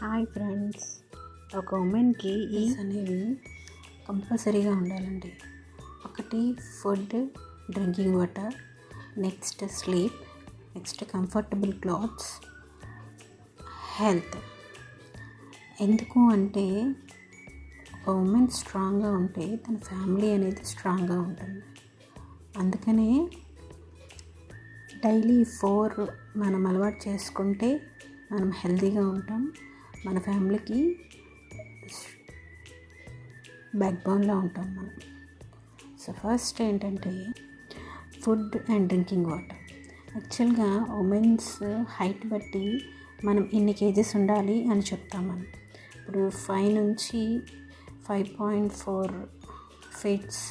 Hi friends, ఒక ఉమెన్కి is అనేవి కంపల్సరీగా ఉండాలండి. ఒకటి food, drinking water, next sleep, next comfortable clothes, health. ఎందుకు అంటే ఒక ఉమెన్ స్ట్రాంగ్గా ఉంటే తన ఫ్యామిలీ అనేది స్ట్రాంగ్గా ఉంటుంది. అందుకనే డైలీ 4 మనం అలవాటు చేసుకుంటే మనం హెల్తీగా ఉంటాం, మన ఫ్యామిలీకి బ్యాక్ బోన్లో ఉంటాం మనం. సో ఫస్ట్ ఏంటంటే ఫుడ్ అండ్ డ్రింకింగ్ వాటర్. యాక్చువల్గా ఉమెన్స్ హైట్ బట్టి మనం ఇన్ని కేజెస్ ఉండాలి అని చెప్తాం. మనం ఇప్పుడు 5 నుంచి 5.4 ఫీట్స్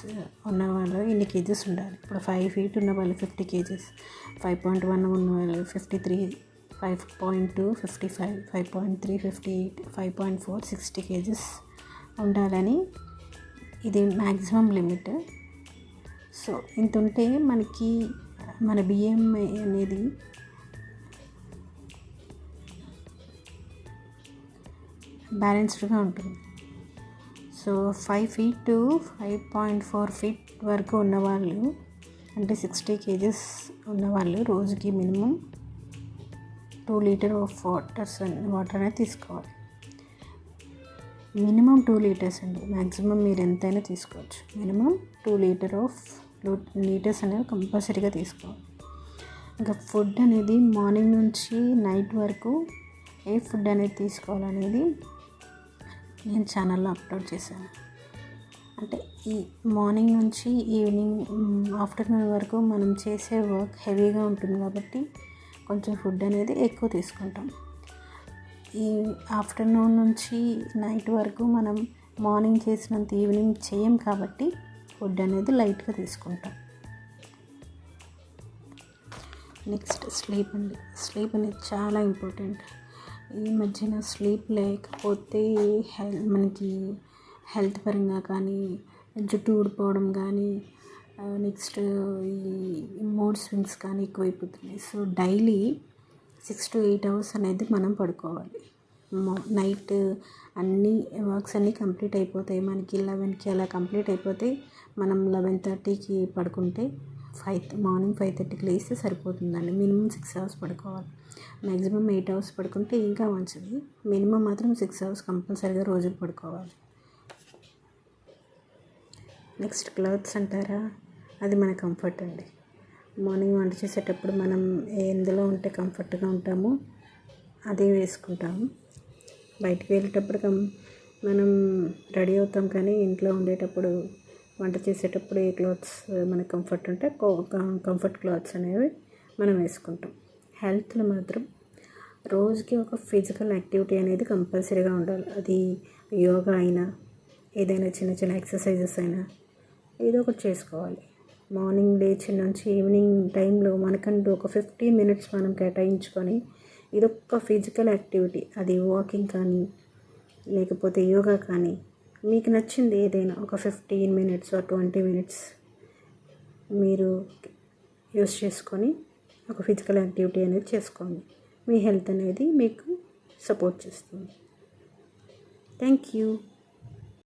ఉన్నవాళ్ళు ఇన్ని కేజెస్ ఉండాలి. ఇప్పుడు 5 feet ఉన్న వాళ్ళు 50 కేజెస్, 5.1 ఉన్న వాళ్ళు 53, 5.2 55, 5.3 58, 5.4 60 కేజెస్ ఉండాలని ఇది మ్యాక్సిమం లిమిట్. సో ఇంత ఉంటే మనకి మన బిఎంఐ అనేది బ్యాలెన్స్డ్గా ఉంటుంది. సో 5 feet to 5.4 feet వరకు ఉన్నవాళ్ళు అంటే 60 కేజెస్ ఉన్నవాళ్ళు రోజుకి మినిమం 2 లీటర్ ఆఫ్ వాటర్ అనేది తీసుకోవాలి. మినిమం 2 లీటర్స్ అండి, మ్యాక్సిమం మీరు ఎంతైనా తీసుకోవచ్చు. మినిమం 2 లీటర్స్ అనేవి కంపల్సరీగా తీసుకోవాలి. ఇంకా ఫుడ్ అనేది మార్నింగ్ నుంచి నైట్ వరకు ఏ ఫుడ్ అనేది తీసుకోవాలనేది నేను ఛానల్లో అప్లోడ్ చేశాను. అంటే ఈ మార్నింగ్ నుంచి ఈవినింగ్ ఆఫ్టర్నూన్ వరకు మనం చేసే వర్క్ హెవీగా ఉంటుంది కాబట్టి కొంచెం ఫుడ్ అనేది ఎక్కువ తీసుకుంటాం. ఈ ఆఫ్టర్నూన్ నుంచి నైట్ వరకు మనం మార్నింగ్ చేసినంత ఈవినింగ్ చేయం కాబట్టి ఫుడ్ అనేది లైట్గా తీసుకుంటాం. నెక్స్ట్ స్లీప్ అండి. స్లీప్ అనేది చాలా ఇంపార్టెంట్. ఈ మధ్యన స్లీప్ లేకపోతే మనకి హెల్త్ పరంగా కానీ, జుట్టు ఊడిపోవడం కానీ, నెక్స్ట్ ఈ మూడ్ స్వింగ్స్ కానీ ఎక్కువైపోతున్నాయి. సో డైలీ 6 to 8 hours అనేది మనం పడుకోవాలి. నైట్ అన్ని వర్క్స్ అన్నీ కంప్లీట్ అయిపోతాయి. మనకి 11కి అలా కంప్లీట్ అయిపోతే మనం 11:30కి పడుకుంటే మార్నింగ్ 5:30కి లేస్తే సరిపోతుందండి. మినిమం 6 hours పడుకోవాలి. మ్యాక్సిమం 8 hours పడుకుంటే ఇంకా మంచిది. మినిమం మాత్రం 6 hours కంపల్సరీగా రోజుకు పడుకోవాలి. నెక్స్ట్ క్లాత్స్ అంటారా, అది మన కంఫర్ట్ అండి. మార్నింగ్ వంట చేసేటప్పుడు మనం ఎందులో ఉంటే కంఫర్ట్గా ఉంటామో అదే వేసుకుంటాము. బయటికి వెళ్ళేటప్పుడు మనం రెడీ అవుతాం, కానీ ఇంట్లో ఉండేటప్పుడు వంట చేసేటప్పుడు ఏ క్లాత్స్ మనకు కంఫర్ట్ ఉంటే కంఫర్ట్ క్లాత్స్ అనేవి మనం వేసుకుంటాం. హెల్త్లో మాత్రం రోజుకి ఒక ఫిజికల్ యాక్టివిటీ అనేది కంపల్సరీగా ఉండాలి. అది యోగా అయినా, ఏదైనా చిన్న చిన్న ఎక్సర్సైజెస్ అయినా ఏదో ఒకటి చేసుకోవాలి. మార్నింగ్ లేచి నుంచి ఈవినింగ్ టైంలో మనకంటూ ఒక 15 minutes మనం కేటాయించుకొని ఇదొక ఫిజికల్ యాక్టివిటీ, అది వాకింగ్ కానీ లేకపోతే యోగా కానీ మీకు నచ్చింది ఏదైనా ఒక 15 minutes or 20 minutes మీరు యూస్ చేసుకొని ఒక ఫిజికల్ యాక్టివిటీ అనేది చేసుకోండి. మీ హెల్త్ అనేది మీకు సపోర్ట్ చేస్తుంది. Thank you.